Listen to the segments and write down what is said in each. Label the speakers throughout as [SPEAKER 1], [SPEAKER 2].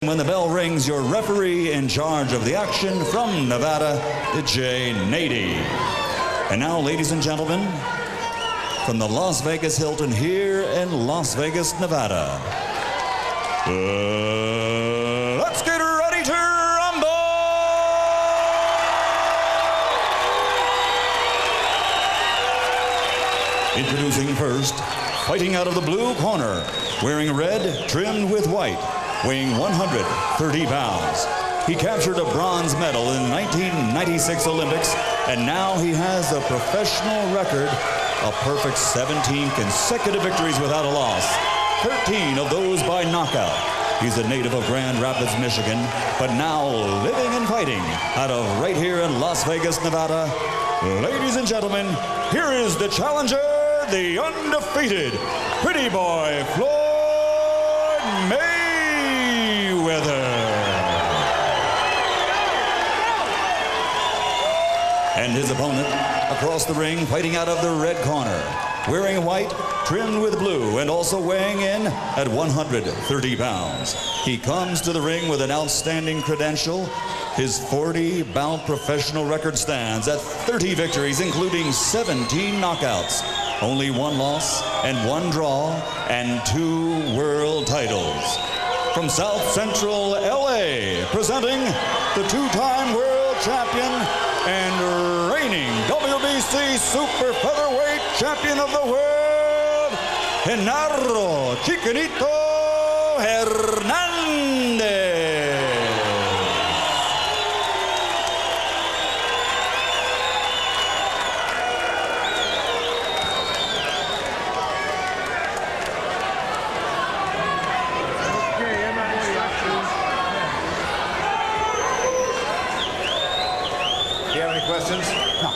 [SPEAKER 1] When the bell rings, your referee in charge of the action from Nevada, Jay Nady. And now, ladies and gentlemen, from the Las Vegas Hilton here in Las Vegas, Nevada, let's get ready to rumble! Introducing first, fighting out of the blue corner, wearing red trimmed with white, weighing 130 pounds. He captured a bronze medal in 1996 Olympics, and now he has a professional record, a perfect 17 consecutive victories without a loss, 13 of those by knockout. He's a native of Grand Rapids, Michigan, but now living and fighting out of right here in Las Vegas, Nevada. Ladies and gentlemen, here is the challenger, the undefeated pretty boy, Floyd Mayweather. And his opponent across the ring, fighting out of the red corner, wearing white, trimmed with blue, and also weighing in at 130 pounds. He comes to the ring with an outstanding credential. His 40-bout professional record stands at 30 victories, including 17 knockouts, only 1 loss and 1 draw, and 2 world titles. From South Central LA, presenting the 2-time world champion and reigning WBC Super Featherweight champion of the world, Genaro Hernandez.
[SPEAKER 2] Do you have any questions? No.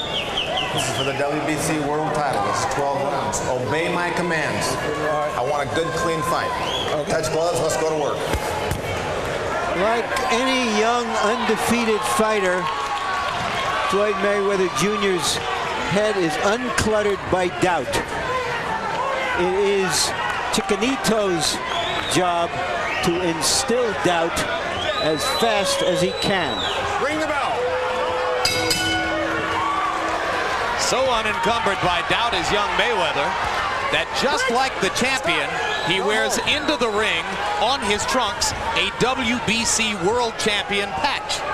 [SPEAKER 2] This is for the WBC world title. It's 12 rounds. Obey my commands. I want a good, clean fight. Okay. Touch gloves, let's go to work.
[SPEAKER 3] Like any young, undefeated fighter, Floyd Mayweather Jr.'s head is uncluttered by doubt. It is Chicanito's job to instill doubt as fast as he can.
[SPEAKER 2] Ring the bell.
[SPEAKER 4] So unencumbered by doubt is young Mayweather that just like the champion, he wears into the ring on his trunks a WBC World Champion patch.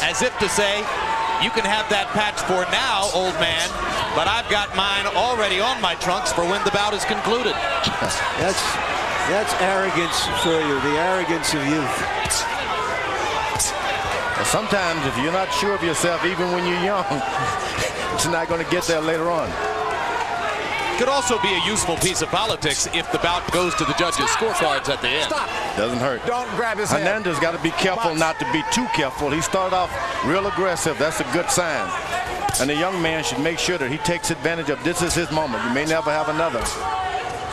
[SPEAKER 4] As if to say, you can have that patch for now, old man, but I've got mine already on my trunks for when the bout is concluded.
[SPEAKER 3] That's arrogance for you, the arrogance of youth.
[SPEAKER 5] Well, sometimes if you're not sure of yourself, even when you're young, it's not going to get there later on.
[SPEAKER 4] Could also be a useful piece of politics if the bout goes to the judges' scorecards at the end.
[SPEAKER 2] Stop.
[SPEAKER 5] Doesn't hurt.
[SPEAKER 2] Don't grab his head.
[SPEAKER 5] Hernandez got to be careful not to be too careful. He started off real aggressive. That's a good sign. And the young man should make sure that he takes advantage of this is his moment. You may never have another.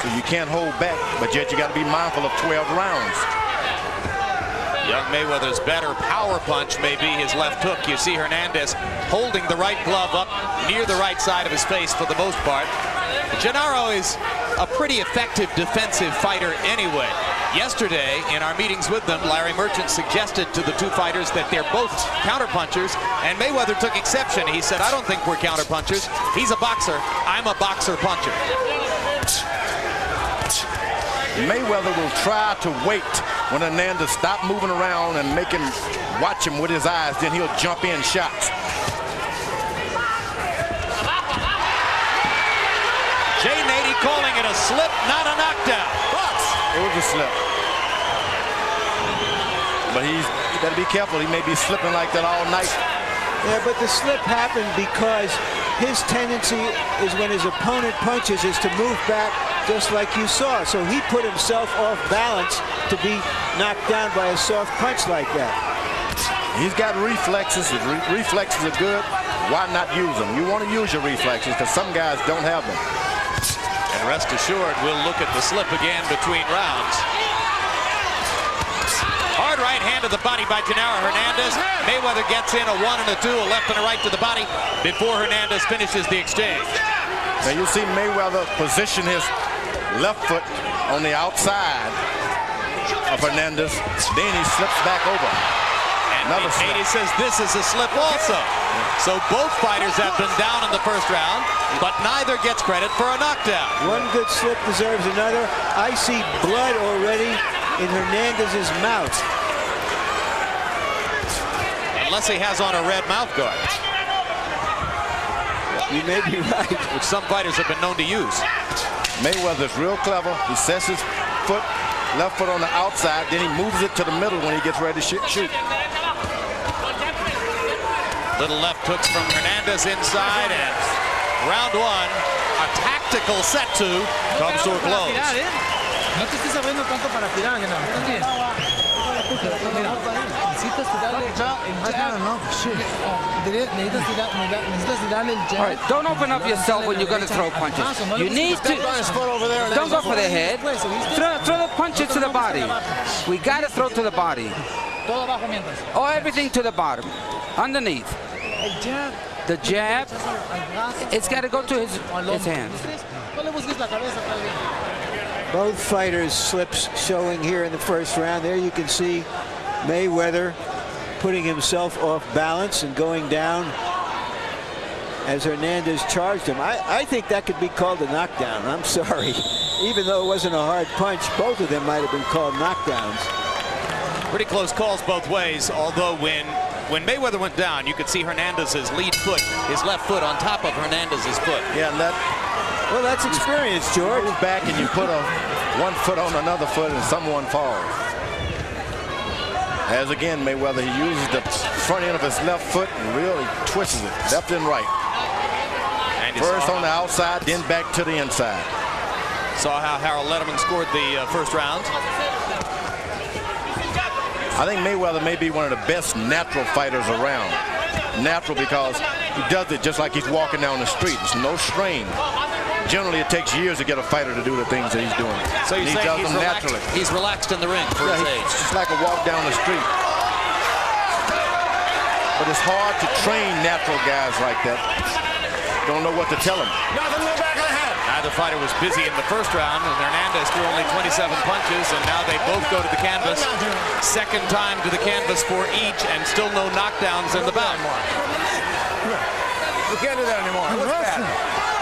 [SPEAKER 5] So you can't hold back, but yet you got to be mindful of 12 rounds.
[SPEAKER 4] Young Mayweather's better power punch may be his left hook. You see Hernandez holding the right glove up near the right side of his face for the most part. Genaro is a pretty effective defensive fighter anyway. Yesterday, in our meetings with them, Larry Merchant suggested to the two fighters that they're both counterpunchers, and Mayweather took exception. He said, I don't think we're counterpunchers. He's a boxer. I'm a boxer puncher.
[SPEAKER 5] Mayweather will try to wait when Hernandez stop moving around and make him watch him with his eyes, then he'll jump in shots.
[SPEAKER 4] Jay Nady calling it a slip, not a knockdown.
[SPEAKER 5] It was a slip. But he got to be careful. He may be slipping like that all night.
[SPEAKER 3] Yeah, but the slip happened because his tendency is when his opponent punches is to move back just like you saw. So he put himself off balance to be knocked down by a soft punch like that.
[SPEAKER 5] He's got reflexes. His reflexes are good. Why not use them? You want to use your reflexes because some guys don't have them.
[SPEAKER 4] And rest assured, we'll look at the slip again between rounds. Hard right hand to the body by Genaro Hernandez. Mayweather gets in a 1 and a 2, a left and a right to the body before Hernandez finishes the exchange.
[SPEAKER 5] Now you see Mayweather position his left foot on the outside of Hernandez. Then he slips back over.
[SPEAKER 4] And Nady says this is a slip also. So both fighters have been down in the first round, but neither gets credit for a knockdown.
[SPEAKER 3] One good slip deserves another. I see blood already in Hernandez's mouth.
[SPEAKER 4] Unless he has on a red mouth guard.
[SPEAKER 3] You may be right.
[SPEAKER 4] Which some fighters have been known to use.
[SPEAKER 5] Mayweather's real clever. He sets his foot, left foot on the outside, then he moves it to the middle when he gets ready to shoot.
[SPEAKER 4] Little left hooks from Hernandez inside, and round one, a tactical set two, comes to a close.
[SPEAKER 6] No te estés abriendo tanto para tirar, Genaro. ¿Estás bien? Mira, necesitas tirarle el jab. Necesitas tirarle el jab.
[SPEAKER 7] All right, don't open up yourself when you're going to throw punches. You need to. Don't go for the head. Throw the punches to the body. We got to throw to the body.
[SPEAKER 6] Todo abajo mientras.
[SPEAKER 7] Or everything to the bottom, underneath.
[SPEAKER 6] El jab.
[SPEAKER 7] The jab, it's got to go to his hands.
[SPEAKER 6] No le busques la cabeza, está bien.
[SPEAKER 3] Both fighters' slips showing here in the first round. There you can see Mayweather putting himself off balance and going down as Hernandez charged him. I think that could be called a knockdown. I'm sorry. Even though it wasn't a hard punch, both of them might have been called knockdowns.
[SPEAKER 4] Pretty close calls both ways, although when Mayweather went down, you could see Hernandez's lead foot, his left foot on top of Hernandez's foot.
[SPEAKER 5] Yeah, and
[SPEAKER 3] well, that's experience, George.
[SPEAKER 5] Move back and you put one foot on another foot and someone falls. As again, Mayweather, he uses the front end of his left foot and really twists it left and right. And first on the outside, then back to the inside.
[SPEAKER 4] Saw how Harold Letterman scored the first round.
[SPEAKER 5] I think Mayweather may be one of the best natural fighters around. Natural because he does it just like he's walking down the street. There's no strain. Generally, it takes years to get a fighter to do the things that he's doing.
[SPEAKER 4] So you say he's relaxed in the ring for his age.
[SPEAKER 5] It's just like a walk down the street. But it's hard to train natural guys like that. Don't know what to tell them.
[SPEAKER 2] Nothing in the back of the head.
[SPEAKER 4] Neither fighter was busy in the first round, and Hernandez threw only 27 punches, and now they both go to the canvas. Second time to the canvas for each, and still no knockdowns in the bout.
[SPEAKER 2] You can't do that anymore. It looks bad.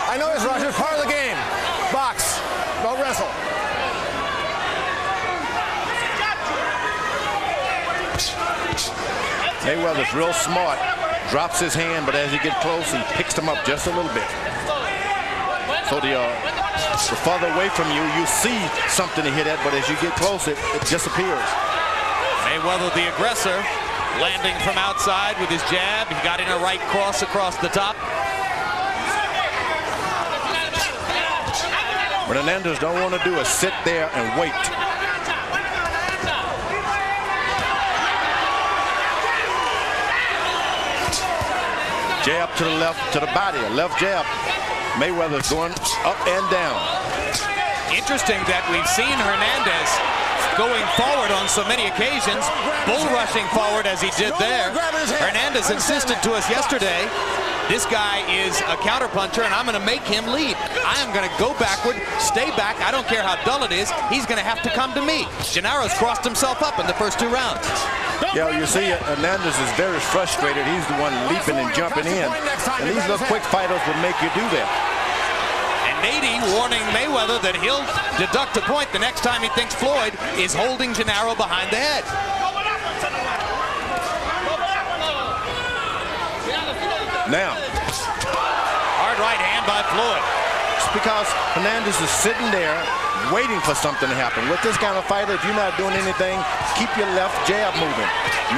[SPEAKER 2] I know it's Roger. It's part of the game. Box. Don't wrestle.
[SPEAKER 5] Mayweather's real smart. Drops his hand, but as he gets close, he picks him up just a little bit. So the farther away from you, you see something to hit at, but as you get close, it disappears.
[SPEAKER 4] Mayweather, the aggressor, landing from outside with his jab. He got in a right cross across the top.
[SPEAKER 5] What Hernandez don't want to do is sit there and wait. Jab to the left, to the body, a left jab. Mayweather's going up and down.
[SPEAKER 4] Interesting that we've seen Hernandez going forward on so many occasions, bull rushing forward as he did there. Hernandez insisted to us yesterday, this guy is a counterpuncher and I'm going to make him lead. I am going to go backward, stay back. I don't care how dull it is. He's going to have to come to me. Genaro's crossed himself up in the first two rounds.
[SPEAKER 5] Yeah, you see Hernandez is very frustrated. He's the one leaping and jumping in. And these little quick fighters would make you do that.
[SPEAKER 4] And Nady warning Mayweather that he'll deduct a point the next time he thinks Floyd is holding Genaro behind the head.
[SPEAKER 5] Now.
[SPEAKER 4] Hard right hand by Floyd.
[SPEAKER 5] It's because Hernandez is sitting there waiting for something to happen. With this kind of fighter, if you're not doing anything, keep your left jab moving.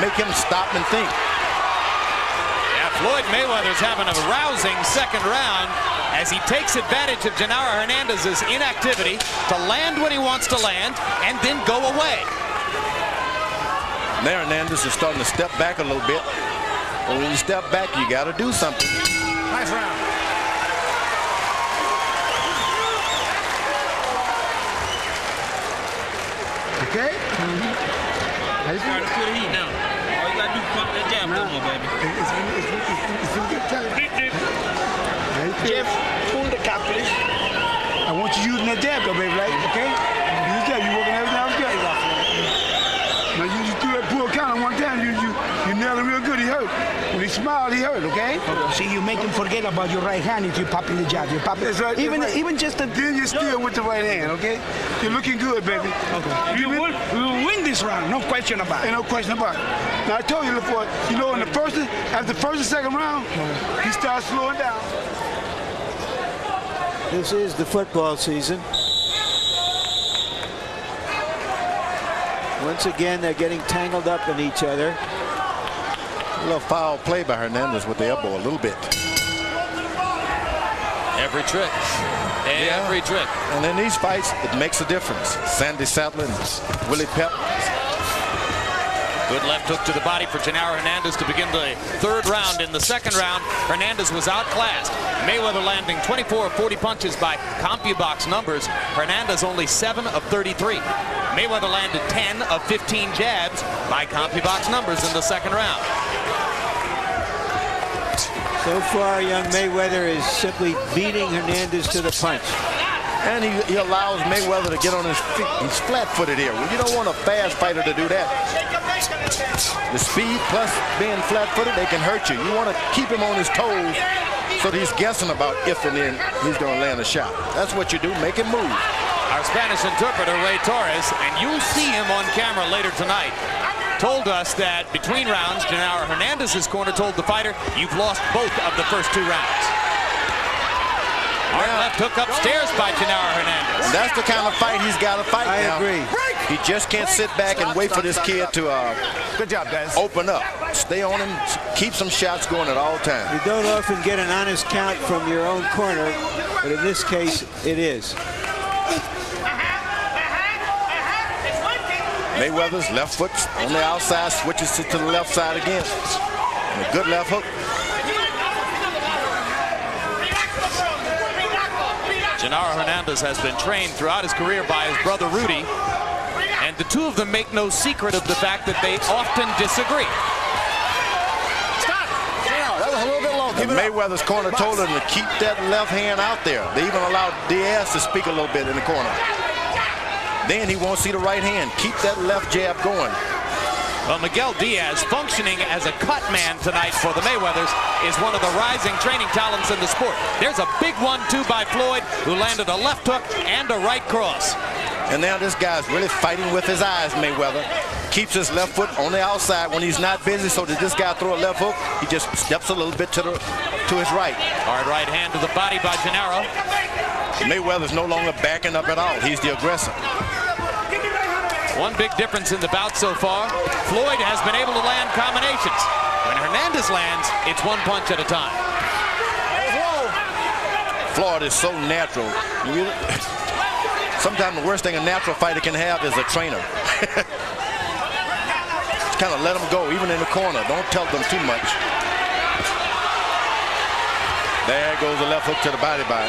[SPEAKER 5] Make him stop and think.
[SPEAKER 4] Yeah, Floyd Mayweather's having a rousing second round as he takes advantage of Genaro Hernandez's inactivity to land when he wants to land and then go away.
[SPEAKER 5] Now Hernandez is starting to step back a little bit. But when you step back, you got to do something.
[SPEAKER 2] Nice round.
[SPEAKER 8] Okay?
[SPEAKER 6] How you feel? Feel the heat now. All you got to do is pump that jab no more, baby.
[SPEAKER 8] Jeff, pull the cap, please. I want you using that jab, though, baby, right? Okay? Use that. You working everything else good?
[SPEAKER 9] good, he hurt. When he smiled, he hurt, okay?
[SPEAKER 8] See, you make him forget about your right hand if you're popping the jab. You're popping,
[SPEAKER 9] That's right.
[SPEAKER 8] even just a...
[SPEAKER 9] Then you steal with the right hand, okay? You're looking good, baby.
[SPEAKER 8] Okay. We will win this round, no question about it.
[SPEAKER 9] Ain't no question about it. Now, I told you before, you know, after the first and second round, he starts slowing down.
[SPEAKER 3] This is the football season. Once again, they're getting tangled up in each other.
[SPEAKER 5] A little foul play by Hernandez with the elbow a little bit.
[SPEAKER 4] Every trick. Every trick.
[SPEAKER 5] And in these fights, it makes a difference. Sandy Saddler and Willie Pep.
[SPEAKER 4] Good left hook to the body for Genaro Hernandez to begin the third round. In the second round, Hernandez was outclassed. Mayweather landing 24 of 40 punches by CompuBox numbers. Hernandez only 7 of 33. Mayweather landed 10 of 15 jabs by CompuBox numbers in the second round.
[SPEAKER 3] So far, young Mayweather is simply beating Hernandez to the punch.
[SPEAKER 5] And he allows Mayweather to get on his feet. He's flat-footed here. Well, you don't want a fast fighter to do that. The speed plus being flat-footed, they can hurt you. You want to keep him on his toes so that he's guessing about if and then he's going to land a shot. That's what you do. Make him move.
[SPEAKER 4] Our Spanish interpreter, Ray Torres, and you'll see him on camera later tonight, told us that between rounds, Genaro Hernandez's corner told the fighter, you've lost both of the first 2 rounds. Hard left hook upstairs by Genaro Hernandez.
[SPEAKER 5] And that's the kind of fight he's got to fight now.
[SPEAKER 3] I agree.
[SPEAKER 5] He just can't sit back and wait for this kid to
[SPEAKER 2] Good job, guys.
[SPEAKER 5] open up. Stay on him, keep some shots going at all times.
[SPEAKER 3] You don't often get an honest count from your own corner, but in this case, it is.
[SPEAKER 5] Mayweather's left foot on the outside, switches it to the left side again. And a good left hook.
[SPEAKER 4] Genaro Hernandez has been trained throughout his career by his brother Rudy, and the two of them make no secret of the fact that they often disagree.
[SPEAKER 2] Stop! That was a little bit low.
[SPEAKER 5] And Mayweather's corner told him to keep that left hand out there. They even allowed Diaz to speak a little bit in the corner. Then he won't see the right hand. Keep that left jab going.
[SPEAKER 4] Well, Miguel Diaz, functioning as a cut man tonight for the Mayweathers, is one of the rising training talents in the sport. There's a big 1-2 by Floyd, who landed a left hook and a right cross.
[SPEAKER 5] And now this guy's really fighting with his eyes, Mayweather. Keeps his left foot on the outside when he's not busy, so that this guy throw a left hook, he just steps a little bit to his right.
[SPEAKER 4] Hard right hand to the body by Genaro.
[SPEAKER 5] Mayweather's no longer backing up at all. He's the aggressor.
[SPEAKER 4] One big difference in the bout so far, Floyd has been able to land combinations. When Hernandez lands, it's 1 punch at a time.
[SPEAKER 5] Floyd is so natural. Sometimes the worst thing a natural fighter can have is a trainer. Just kind of let them go, even in the corner. Don't tell them too much. There goes the left hook to the body by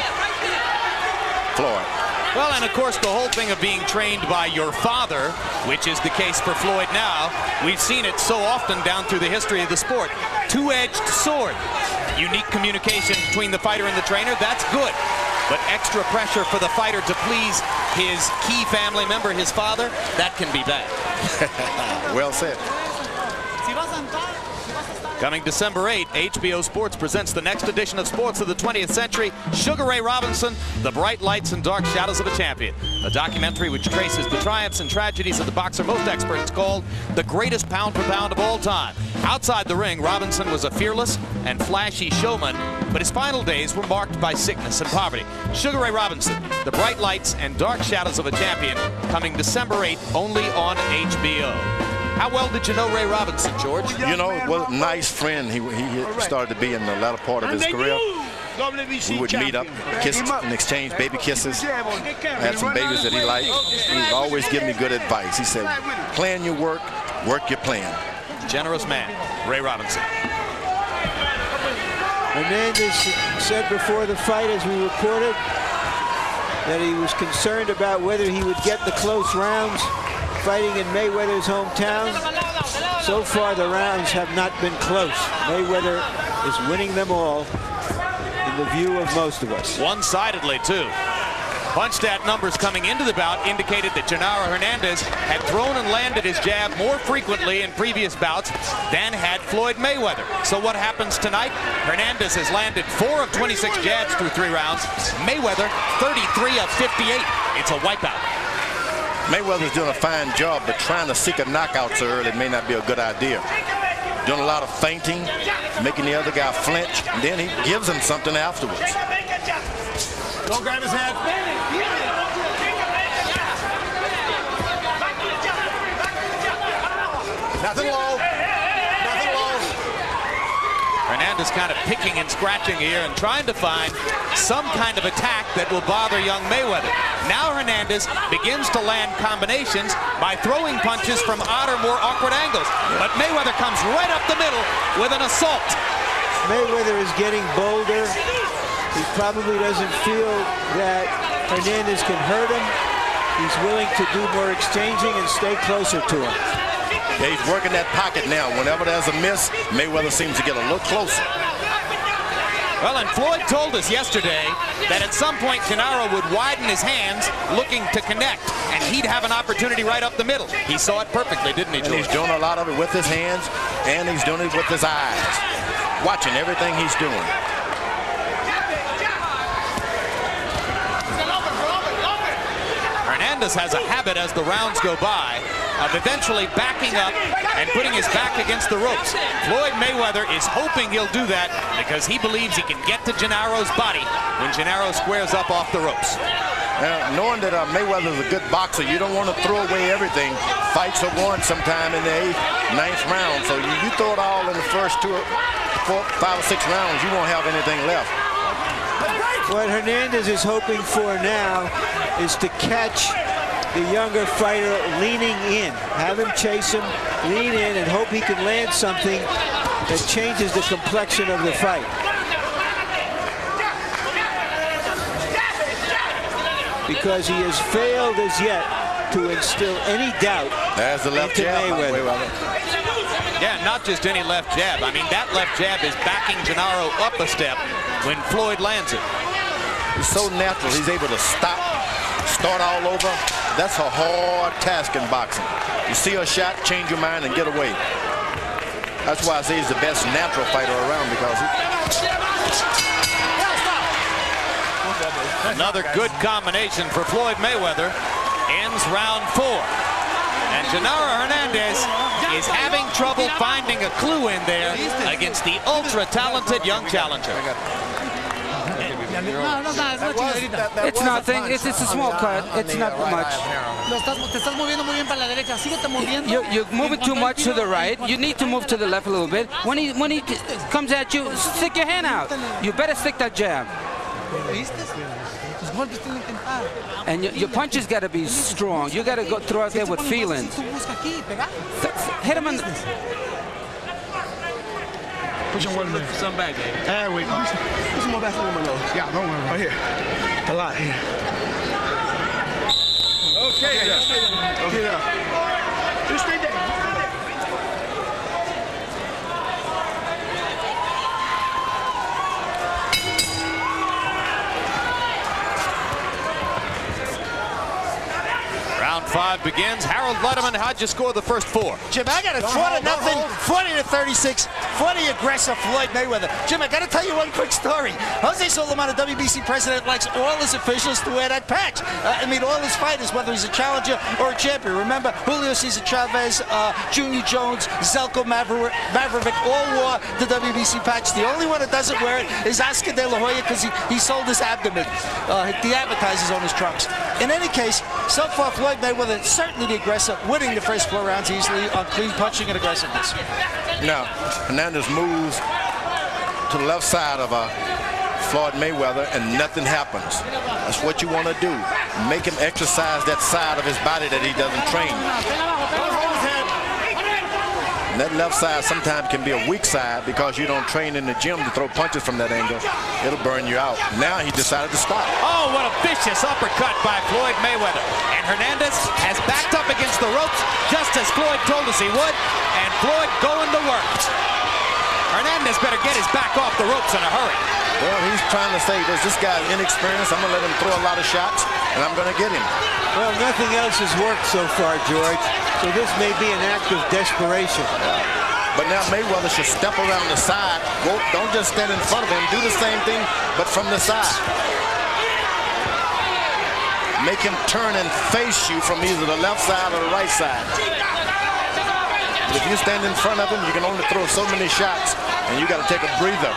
[SPEAKER 5] Floyd.
[SPEAKER 4] Well, and of course, the whole thing of being trained by your father, which is the case for Floyd now, we've seen it so often down through the history of the sport. Two-edged sword. Unique communication between the fighter and the trainer, that's good. But extra pressure for the fighter to please his key family member, his father, that can be bad.
[SPEAKER 5] Well said.
[SPEAKER 4] Coming December 8, HBO Sports presents the next edition of Sports of the 20th Century, Sugar Ray Robinson, The Bright Lights and Dark Shadows of a Champion, a documentary which traces the triumphs and tragedies of the boxer most experts called the greatest pound for pound of all time. Outside the ring, Robinson was a fearless and flashy showman, but his final days were marked by sickness and poverty. Sugar Ray Robinson, The Bright Lights and Dark Shadows of a Champion, coming December 8, only on HBO. How well did you know Ray Robinson, George?
[SPEAKER 5] You know, what a nice friend he started to be in the latter part of his career. We would meet up, kiss and exchange baby kisses. I had some babies that he liked. He would always give me good advice. He said, plan your work, work your plan.
[SPEAKER 4] Generous man, Ray Robinson.
[SPEAKER 3] Hernandez said before the fight, as we reported, that he was concerned about whether he would get the close rounds fighting in Mayweather's hometown. So far, the rounds have not been close. Mayweather is winning them all in the view of most of us.
[SPEAKER 4] One-sidedly, too. Punch stat numbers coming into the bout indicated that Genaro Hernandez had thrown and landed his jab more frequently in previous bouts than had Floyd Mayweather. So what happens tonight? Hernandez has landed 4 of 26 jabs through 3 rounds. Mayweather, 33 of 58. It's a wipeout.
[SPEAKER 5] Mayweather's doing a fine job, but trying to seek a knockout so early may not be a good idea. Doing a lot of feinting, making the other guy flinch, and then he gives him something afterwards.
[SPEAKER 2] Don't grab his head. Nothing low. Nothing low.
[SPEAKER 4] Hernandez kind of picking and scratching here and trying to find some kind of attack that will bother young Mayweather. Now Hernandez begins to land combinations by throwing punches from odder, more awkward angles. But Mayweather comes right up the middle with an assault.
[SPEAKER 3] Mayweather is getting bolder. He probably doesn't feel that Hernandez can hurt him. He's willing to do more exchanging and stay closer to him.
[SPEAKER 5] Yeah, he's working that pocket now. Whenever there's a miss, Mayweather seems to get a little closer.
[SPEAKER 4] Well, and Floyd told us yesterday that at some point Genaro would widen his hands looking to connect, and he'd have an opportunity right up the middle. He saw it perfectly, didn't he, George?
[SPEAKER 5] And he's doing a lot of it with his hands, and he's doing it with his eyes. Watching everything he's doing.
[SPEAKER 4] Hernandez has a habit as the rounds go by of eventually backing up and putting his back against the ropes. Floyd Mayweather is hoping he'll do that because he believes he can get to Genaro's body when Genaro squares up off the ropes.
[SPEAKER 5] Knowing that Mayweather's a good boxer, you don't want to throw away everything. Fights are won sometime in the 8th, 9th round, so you throw it all in the first 2, 4, 5, or 6 rounds, you won't have anything left.
[SPEAKER 3] What Hernandez is hoping for now is to catch the younger fighter leaning in. Have him chase him, lean in, and hope he can land something that changes the complexion of the fight. Because he has failed as yet to instill any doubt
[SPEAKER 5] There's the left
[SPEAKER 3] into
[SPEAKER 5] jab.
[SPEAKER 3] Mayweather.
[SPEAKER 4] Yeah, not just any left jab. I mean, that left jab is backing Genaro up a step when Floyd lands it.
[SPEAKER 5] He's so natural. He's able to stop, start all over. That's a hard task in boxing. You see a shot, change your mind, and get away. That's why I say he's the best natural fighter around, because
[SPEAKER 4] Another good combination for Floyd Mayweather ends round 4. And Genaro Hernandez is having trouble finding a clue in there against the ultra-talented young challenger.
[SPEAKER 7] It's nothing. It's a small cut. It's not much. You're moving too much to the right. You need to move to the left a little bit. When he comes at you, stick your hand out. You better stick that jab. And your punches got to be strong. You got to go throw out there with feelings. Hit him in.
[SPEAKER 9] Push him one minute.
[SPEAKER 6] Some back, Dave.
[SPEAKER 9] There we go. Put some more back on my nose. Yeah, don't worry. Right here. A lot here. Okay, yeah. Okay, now. Just stay there.
[SPEAKER 4] Round 5 begins. Harold Letterman, how'd you score the first 4?
[SPEAKER 8] Jim, I got a 4-0, 40-36, 40 aggressive Floyd Mayweather. Jim, I got to tell you one quick story. Jose Solomon, the WBC president, likes all his officials to wear that patch. I mean, all his fighters, whether he's a challenger or a champion. Remember, Julio Cesar Chavez, Junior Jones, Zelko Mavrovic all wore the WBC patch. The only one that doesn't wear it is Oscar De La Hoya because he sold his abdomen. The advertisers on his trunks. In any case, so far, Floyd Mayweather certainly the aggressor, winning the first 4 rounds easily on clean punching and aggressiveness.
[SPEAKER 5] now Hernandez moves to the left side of Floyd Mayweather and nothing happens. That's what you want to do. Make him exercise that side of his body that he doesn't train. And that left side sometimes can be a weak side because you don't train in the gym to throw punches from that angle. It'll burn you out. Now he decided to stop.
[SPEAKER 4] Oh, what a vicious uppercut by Floyd Mayweather. And Hernandez has backed up against the ropes just as Floyd told us he would. And Floyd going to work. Hernandez better get his back off the ropes in a hurry.
[SPEAKER 5] Well, he's trying to say this guy's inexperienced. I'm going to let him throw a lot of shots, and I'm going to get him.
[SPEAKER 3] Well, nothing else has worked so far, George. So this may be an act of desperation.
[SPEAKER 5] But now Mayweather should step around the side. Don't just stand in front of him. Do the same thing, but from the side. Make him turn and face you from either the left side or the right side. But if you stand in front of him, you can only throw so many shots, and you got to take a breather.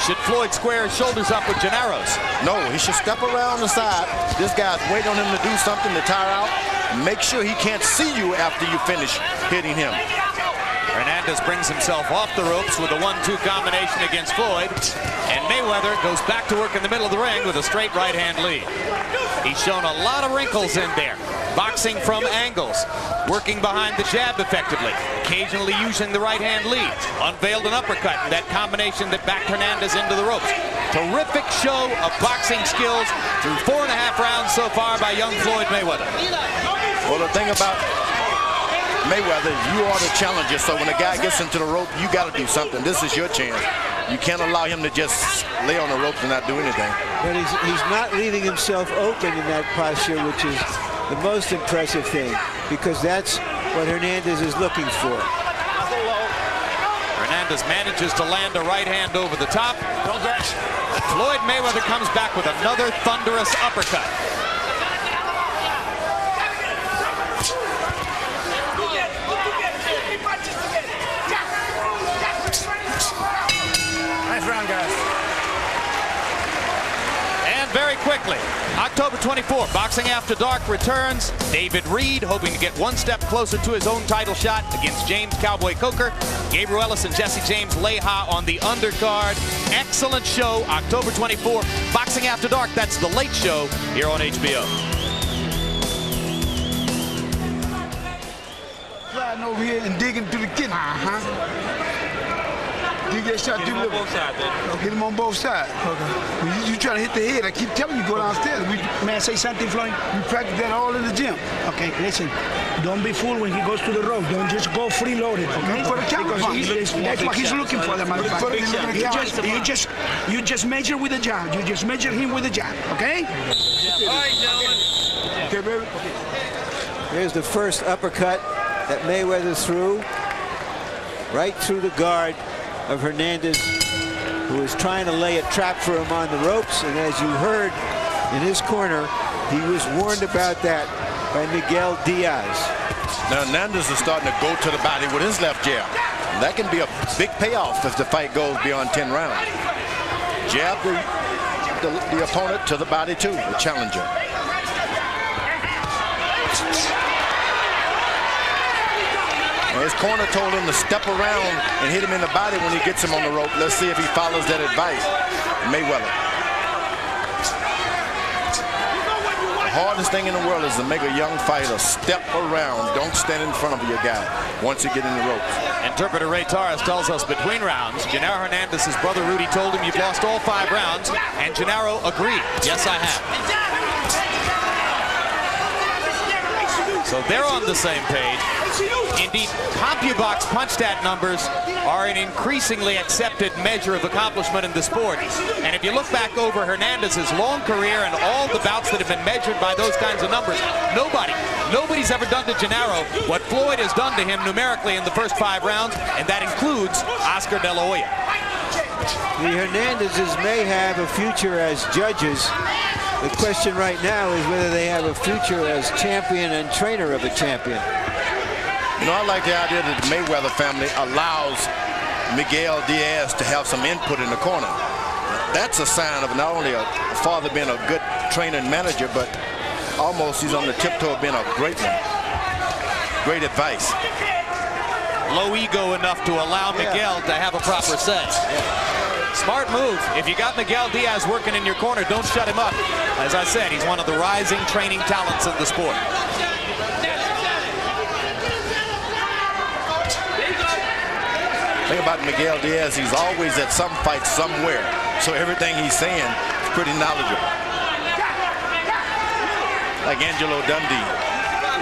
[SPEAKER 4] Should Floyd square his shoulders up with Genaro's?
[SPEAKER 5] No, he should step around the side. This guy's waiting on him to do something to tire out. Make sure he can't see you after you finish hitting him.
[SPEAKER 4] Hernandez brings himself off the ropes with a 1-2 combination against Floyd. And Mayweather goes back to work in the middle of the ring with a straight right-hand lead. He's shown a lot of wrinkles in there. Boxing from angles, working behind the jab effectively, occasionally using the right-hand lead. Unveiled an uppercut in that combination that backed Hernandez into the ropes. Terrific show of boxing skills through 4.5 rounds so far by young Floyd Mayweather.
[SPEAKER 5] Well, the thing about Mayweather, you are the challenger, so when a guy gets into the rope, you got to do something. This is your chance. You can't allow him to just lay on the ropes and not do anything.
[SPEAKER 3] But he's not leaving himself open in that posture, which is the most impressive thing, because that's what Hernandez is looking for.
[SPEAKER 4] Hernandez manages to land a right hand over the top. Floyd Mayweather comes back with another thunderous uppercut.
[SPEAKER 8] Nice round, guys.
[SPEAKER 4] And very quickly, October 24, Boxing After Dark returns. David Reed hoping to get one step closer to his own title shot against James Cowboy Coker. Gabriel Ellis and Jesse James Leha on the undercard. Excellent show, October 24. Boxing After Dark, that's the late show here on HBO.
[SPEAKER 9] Sliding over here and digging through the kidney. Dig that shot through the liver. Hit him on both sides. Okay. You try to hit the head. I keep telling you, go downstairs.
[SPEAKER 10] May I say something, Floyd?
[SPEAKER 9] We practice that all in the gym.
[SPEAKER 10] Okay, listen. Don't be fooled when he goes to the rope. Don't just go freeloaded. Okay?
[SPEAKER 9] For the camera.
[SPEAKER 10] That's what he's looking for, the motherfucker. You just measure with the jab. You just measure him with the jab. Okay?
[SPEAKER 4] All right, gentlemen.
[SPEAKER 9] Okay, baby.
[SPEAKER 3] Here's the first uppercut that Mayweather threw right through the guard of Hernandez, who was trying to lay a trap for him on the ropes. And as you heard in his corner, he was warned about that by Miguel Diaz.
[SPEAKER 5] Now Hernandez is starting to go to the body with his left jab. And that can be a big payoff if the fight goes beyond 10 rounds. Jab the opponent to the body too, the challenger. His corner told him to step around and hit him in the body when he gets him on the rope. Let's see if he follows that advice. Mayweather. The hardest thing in the world is to make a young fighter step around. Don't stand in front of your guy once you get in the ropes.
[SPEAKER 4] Interpreter Ray Torres tells us between rounds, Genaro Hernandez's brother Rudy told him you've lost all 5 rounds, and Genaro agreed. Yes, I have. So they're on the same page. Indeed, CompuBox punch-stat numbers are an increasingly accepted measure of accomplishment in the sport. And if you look back over Hernandez's long career and all the bouts that have been measured by those kinds of numbers, nobody's ever done to Genaro what Floyd has done to him numerically in the first 5 rounds, and that includes Oscar De La Hoya.
[SPEAKER 3] The Hernandezes may have a future as judges. The question right now is whether they have a future as champion and trainer of a champion.
[SPEAKER 5] You know, I like the idea that the Mayweather family allows Miguel Diaz to have some input in the corner. That's a sign of not only a father being a good trainer and manager, but almost he's on the tiptoe of being a great one. Great advice.
[SPEAKER 4] Low ego enough to allow Miguel to have a proper say. Smart move. If you got Miguel Diaz working in your corner, don't shut him up. As I said, he's one of the rising training talents of the sport.
[SPEAKER 5] The thing about Miguel Diaz, he's always at some fight somewhere. So everything he's saying is pretty knowledgeable. Like Angelo Dundee.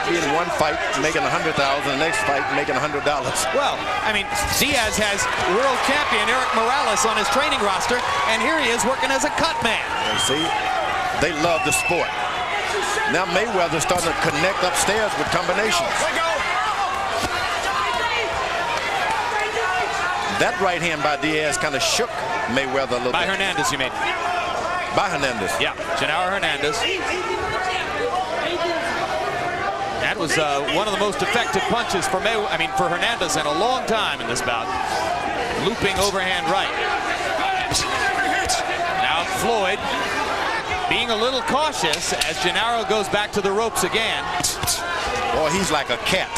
[SPEAKER 5] to be in one fight making $100,000, the next fight making $100.
[SPEAKER 4] Well, I mean, Diaz has world champion Eric Morales on his training roster, and here he is working as a cut man.
[SPEAKER 5] And see, they love the sport. Now Mayweather's starting to connect upstairs with combinations. That right hand by Diaz kind of shook Mayweather a little bit.
[SPEAKER 4] By Hernandez, you mean?
[SPEAKER 5] By Hernandez.
[SPEAKER 4] Yeah, Genaro Hernandez. That was one of the most effective punches for for Hernandez in a long time in this bout. Looping overhand right. Now Floyd being a little cautious as Genaro goes back to the ropes again.
[SPEAKER 5] Boy, he's like a cat.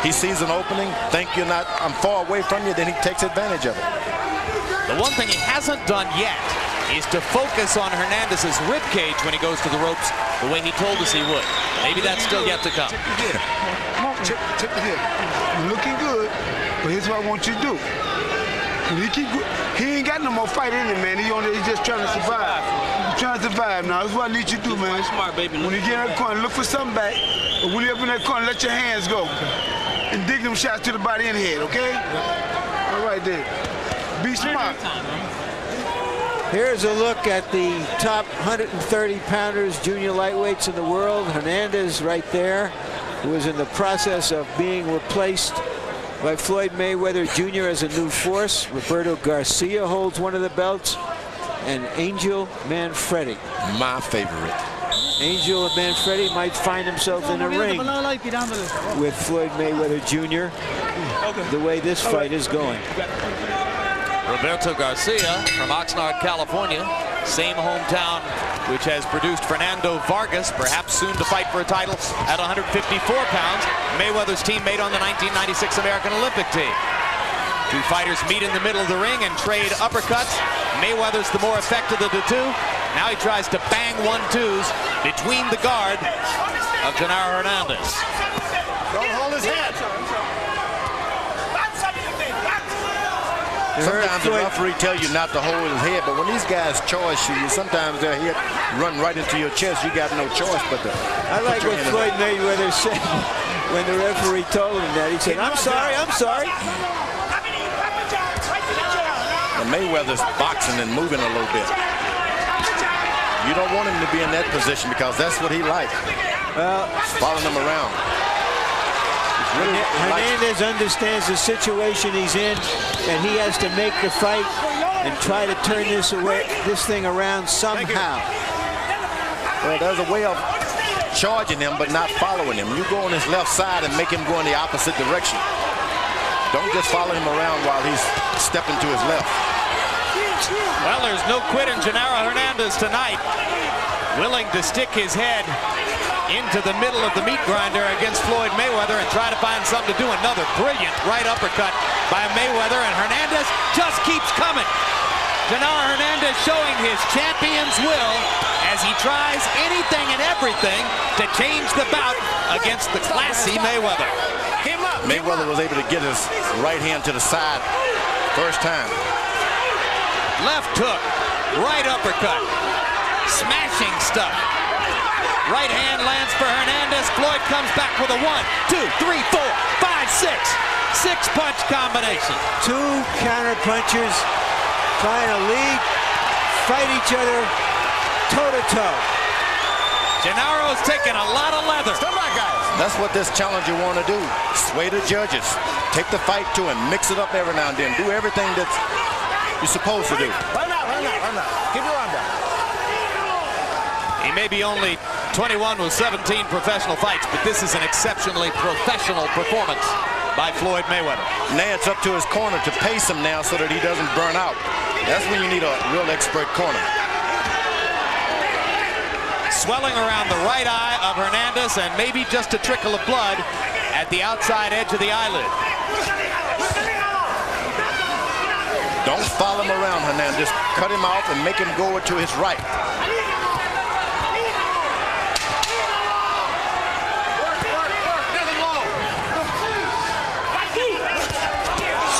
[SPEAKER 5] He sees an opening, I'm far away from you, then he takes advantage of it.
[SPEAKER 4] The one thing he hasn't done yet is to focus on Hernandez's rib cage when he goes to the ropes the way he told us he would. Maybe that's still yet to come.
[SPEAKER 9] Check the head. You're looking good, but here's what I want you to do. He ain't got no more fight in him, man. He's just trying to survive. He's trying to survive now. That's what I need you to do, man.
[SPEAKER 6] Smart, baby.
[SPEAKER 9] When you get in that corner, look for something back. But when you're up in that corner, let your hands go. And dig them shots to the body and head, okay? All right, then. Be smart.
[SPEAKER 3] Here's a look at the top 130 pounders, junior lightweights in the world. Hernandez right there, who is in the process of being replaced by Floyd Mayweather Jr. as a new force. Roberto Garcia holds one of the belts, and Angel Manfredi.
[SPEAKER 5] My favorite.
[SPEAKER 3] Angel Manfredi might find himself in a ring with Floyd Mayweather Jr. the way this fight is going.
[SPEAKER 4] Roberto Garcia from Oxnard, California, same hometown which has produced Fernando Vargas, perhaps soon to fight for a title at 154 pounds. Mayweather's teammate on the 1996 American Olympic team. Two fighters meet in the middle of the ring and trade uppercuts. Mayweather's the more effective of the two. Now he tries to bang 1-2s between the guard of Genaro Hernandez.
[SPEAKER 2] Don't hold his head.
[SPEAKER 5] Sometimes the referee tell you not to hold his head, but when these guys charge you, sometimes their head run right into your chest. You got no choice but to.
[SPEAKER 3] I like what Floyd Mayweather said when the referee told him that. He said, "I'm sorry, I'm sorry."
[SPEAKER 5] And Mayweather's boxing and moving a little bit. You don't want him to be in that position because that's what he likes.
[SPEAKER 3] Well,
[SPEAKER 5] following him around.
[SPEAKER 3] Hernandez understands the situation he's in, and he has to make the fight and try to turn this thing around somehow.
[SPEAKER 5] Well, there's a way of charging him but not following him. You go on his left side and make him go in the opposite direction. Don't just follow him around while he's stepping to his left.
[SPEAKER 4] Well, there's no quit in Genaro Hernandez tonight. Willing to stick his head into the middle of the meat grinder against Floyd Mayweather and try to find something to do. Another brilliant right uppercut by Mayweather, and Hernandez just keeps coming. Genaro Hernandez showing his champion's will as he tries anything and everything to change the bout against the classy Mayweather.
[SPEAKER 5] Mayweather was able to get his right hand to the side first time.
[SPEAKER 4] Left hook, right uppercut, smashing stuff. Right hand lands for Hernandez. Floyd comes back with a 1, 2, 3, 4, 5, 6. 6-punch combination.
[SPEAKER 3] Two counter punchers trying to lead, fight each other toe-to-toe.
[SPEAKER 4] Genaro's taking a lot of leather.
[SPEAKER 2] Stand by, guys.
[SPEAKER 5] That's what this challenger want to do. Sway the judges. Take the fight to him. Mix it up every now and then. Do everything that you're supposed to do.
[SPEAKER 2] Run out. Keep your arm down.
[SPEAKER 4] He may be only 21 with 17 professional fights, but this is an exceptionally professional performance by Floyd Mayweather.
[SPEAKER 5] Now it's up to his corner to pace him now so that he doesn't burn out. That's when you need a real expert corner.
[SPEAKER 4] Swelling around the right eye of Hernandez and maybe just a trickle of blood at the outside edge of the eyelid.
[SPEAKER 5] Don't follow him around, Hernandez. Cut him off and make him go to his right.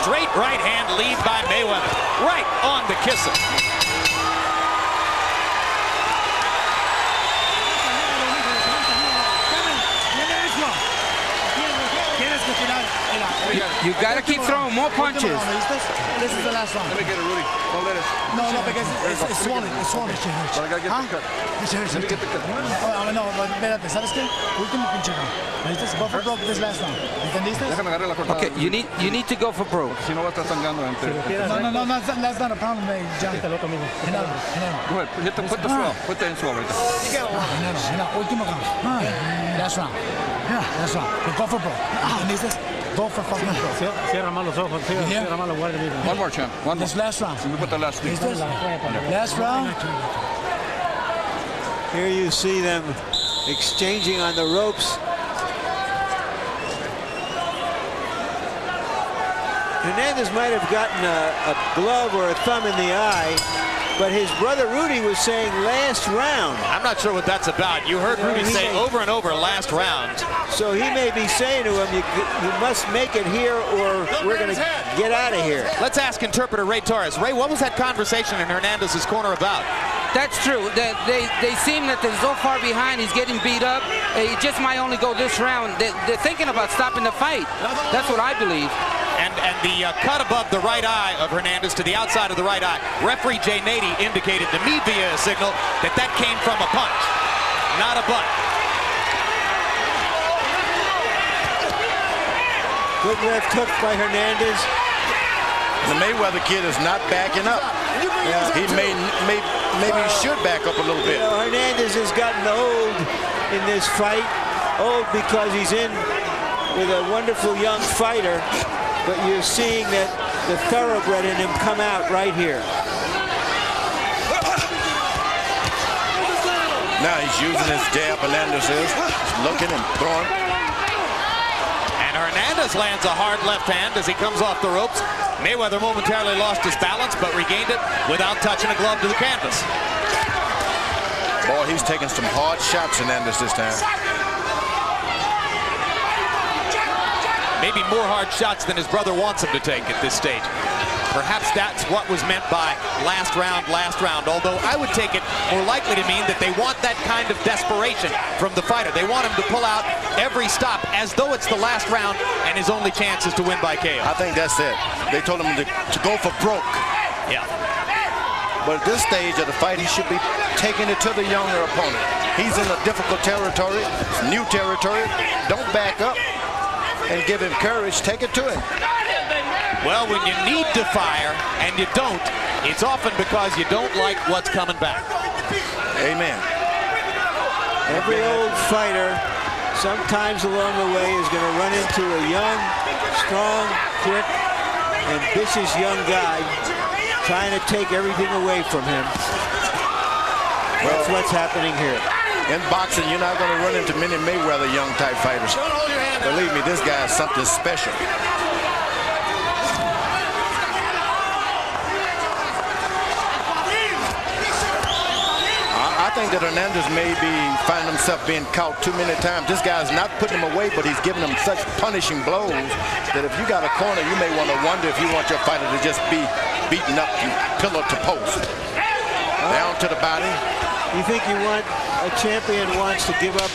[SPEAKER 4] Straight right hand lead by Mayweather. Right on the kisser.
[SPEAKER 7] You got to keep throwing more punches.
[SPEAKER 6] This is the last round.
[SPEAKER 5] Let me get it, Rudy. Don't let it.
[SPEAKER 6] No, because it's swollen. It's swollen.
[SPEAKER 5] But I gotta get the cut. Let me get the cut.
[SPEAKER 6] No, espérate, ¿sabes qué? Último pinche round. ¿Viste? Go for broke this last round. ¿Entendiste?
[SPEAKER 5] Déjame agarrar la cortada.
[SPEAKER 7] Okay, you need to go for broke.
[SPEAKER 5] Si no va a estar sangrando entre.
[SPEAKER 6] No, that's not a problem, John.
[SPEAKER 5] Go ahead. Put the swell. Put that in swell right there.
[SPEAKER 6] Genaro, último round. Last round. Last round. Go for broke. ¿Entendiste? Go for fucking broke.
[SPEAKER 11] Cierra mal los ojos. Cierra mal los guardias.
[SPEAKER 5] One more, champ. One more.
[SPEAKER 6] This last round.
[SPEAKER 5] Let me put the last thing.
[SPEAKER 6] Last round.
[SPEAKER 3] Here you see them exchanging on the ropes. Hernandez might have gotten a glove or a thumb in the eye, but his brother Rudy was saying last round.
[SPEAKER 4] I'm not sure what that's about. You heard Rudy say over and over last round.
[SPEAKER 3] So he may be saying to him, you must make it here or we're going to get out of here.
[SPEAKER 4] Let's ask interpreter Ray Torres. Ray, what was that conversation in Hernandez's corner about?
[SPEAKER 7] That's true. They seem that they're so far behind. He's getting beat up. He just might only go this round. They're thinking about stopping the fight. That's what I believe.
[SPEAKER 4] And the cut above the right eye of Hernandez to the outside of the right eye. Referee Jay Nady indicated to me via a signal that came from a punch, not a butt.
[SPEAKER 3] Good left hook by Hernandez.
[SPEAKER 5] The Mayweather kid is not backing up. He maybe should back up a little bit.
[SPEAKER 3] You know, Hernandez has gotten old in this fight. Old because he's in with a wonderful young fighter. But you're seeing that the thoroughbred in him come out right here.
[SPEAKER 5] Now he's using his jab. Hernandez is looking and throwing.
[SPEAKER 4] And Hernandez lands a hard left hand as he comes off the ropes. Mayweather momentarily lost his balance, but regained it without touching a glove to the canvas.
[SPEAKER 5] Boy, he's taking some hard shots, Hernandez, this time.
[SPEAKER 4] Maybe more hard shots than his brother wants him to take at this stage. Perhaps that's what was meant by last round, although I would take it more likely to mean that they want that kind of desperation from the fighter. They want him to pull out every stop as though it's the last round and his only chance is to win by KO.
[SPEAKER 5] I think that's it. They told him to go for broke.
[SPEAKER 4] Yeah.
[SPEAKER 5] But at this stage of the fight, he should be taking it to the younger opponent. He's in a difficult territory, new territory. Don't back up and give him courage. Take it to him.
[SPEAKER 4] Well, when you need to fire and you don't, it's often because you don't like what's coming back.
[SPEAKER 5] Amen.
[SPEAKER 3] Every old fighter, sometimes along the way, is going to run into a young, strong, quick, ambitious young guy trying to take everything away from him. That's what's happening here.
[SPEAKER 5] In boxing, you're not going to run into many Mayweather young type fighters. Believe me, this guy is something special. I think that Hernandez may be finding himself being caught too many times. This guy's not putting him away, but he's giving him such punishing blows that if you got a corner, you may want to wonder if you want your fighter to just be beaten up from pillar to post. Down to the body.
[SPEAKER 3] You think a champion wants to give up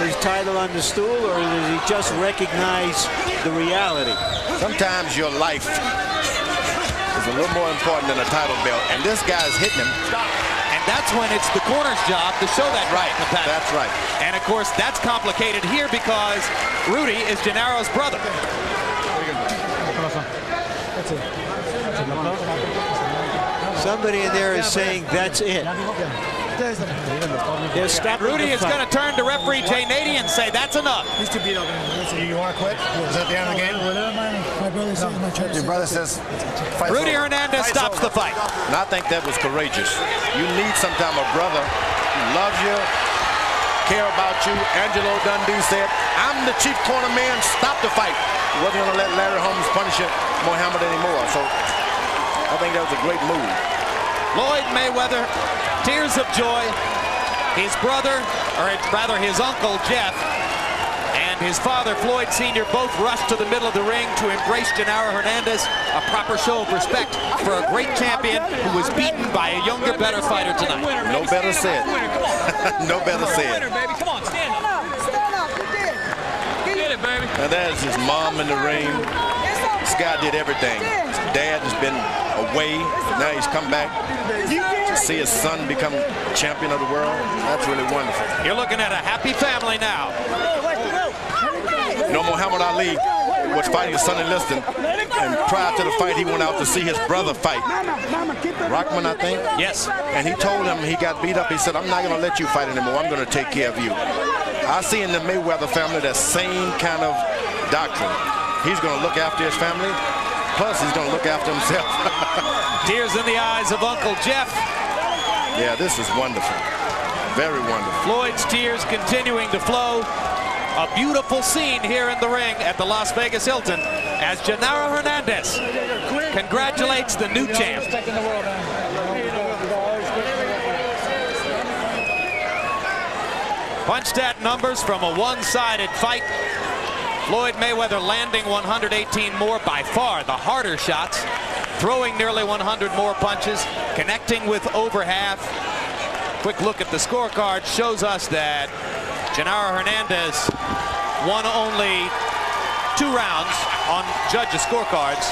[SPEAKER 3] his title on the stool, or does he just recognize the reality?
[SPEAKER 5] Sometimes your life is a little more important than a title belt, and this guy's hitting him.
[SPEAKER 4] And that's when it's the corner's job to show that right.
[SPEAKER 5] That's right.
[SPEAKER 4] And of course, that's complicated here because Rudy is Genaro's brother.
[SPEAKER 3] Somebody in there is saying that's it.
[SPEAKER 4] Rudy is going to turn to referee Jay Nady and say that's enough.
[SPEAKER 2] You want to quit? Is that the end of the game? Your brother says
[SPEAKER 4] Rudy Hernandez stops the fight.
[SPEAKER 5] And I think that was courageous. You need sometimes a brother who loves you, care about you. Angelo Dundee said, I'm the chief corner man, stop the fight. He wasn't going to let Larry Holmes punish Muhammad anymore. So I think that was a great move.
[SPEAKER 4] Floyd Mayweather, tears of joy. His brother, or rather his uncle Jeff, and his father Floyd Sr. both rushed to the middle of the ring to embrace Genaro Hernandez, a proper show of respect for a great champion who was beaten by a younger, better fighter tonight.
[SPEAKER 5] No better said. No better said.
[SPEAKER 6] Come on, stand up. Stand up. You did. Get it, baby.
[SPEAKER 5] And there's his mom in the ring. This guy did everything. His dad has been away. Now he's come back to see his son become champion of the world. That's really wonderful.
[SPEAKER 4] You're looking at a happy family now.
[SPEAKER 5] You know, Muhammad Ali was fighting his son in Liston, and prior to the fight, he went out to see his brother fight. Rockman, I think?
[SPEAKER 4] Yes.
[SPEAKER 5] And he told him he got beat up. He said, I'm not going to let you fight anymore. I'm going to take care of you. I see in the Mayweather family that same kind of doctrine. He's going to look after his family, plus he's going to look after himself.
[SPEAKER 4] Tears in the eyes of Uncle Jeff.
[SPEAKER 5] Yeah, this is wonderful. Very wonderful.
[SPEAKER 4] Floyd's tears continuing to flow. A beautiful scene here in the ring at the Las Vegas Hilton as Genaro Hernandez congratulates the new champ. Punch stat numbers from a one-sided fight. Floyd Mayweather landing 118 more, by far the harder shots, throwing nearly 100 more punches, connecting with over half. Quick look at the scorecard shows us that Genaro Hernandez won only 2 rounds on judges' scorecards.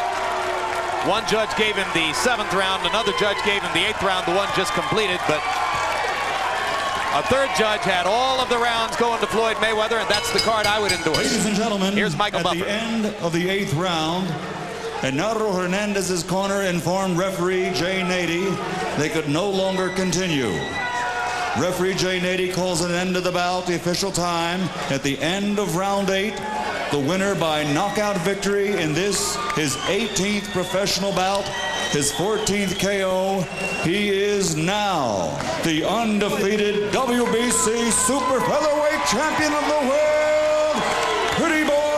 [SPEAKER 4] One judge gave him the 7th round, another judge gave him the 8th round, the one just completed, but a third judge had all of the rounds going to Floyd Mayweather, and that's the card I would endorse.
[SPEAKER 1] Ladies and gentlemen,
[SPEAKER 4] here's Michael Buffer.
[SPEAKER 1] At the end of the 8th round, Genaro Hernandez's corner informed referee Jay Nady they could no longer continue. Referee Jay Nady calls an end to the bout. The official time at the end of round 8. The winner by knockout victory in this, his 18th professional bout, his 14th KO. He is now the undefeated WBC Super Featherweight Champion of the World, Pretty Boy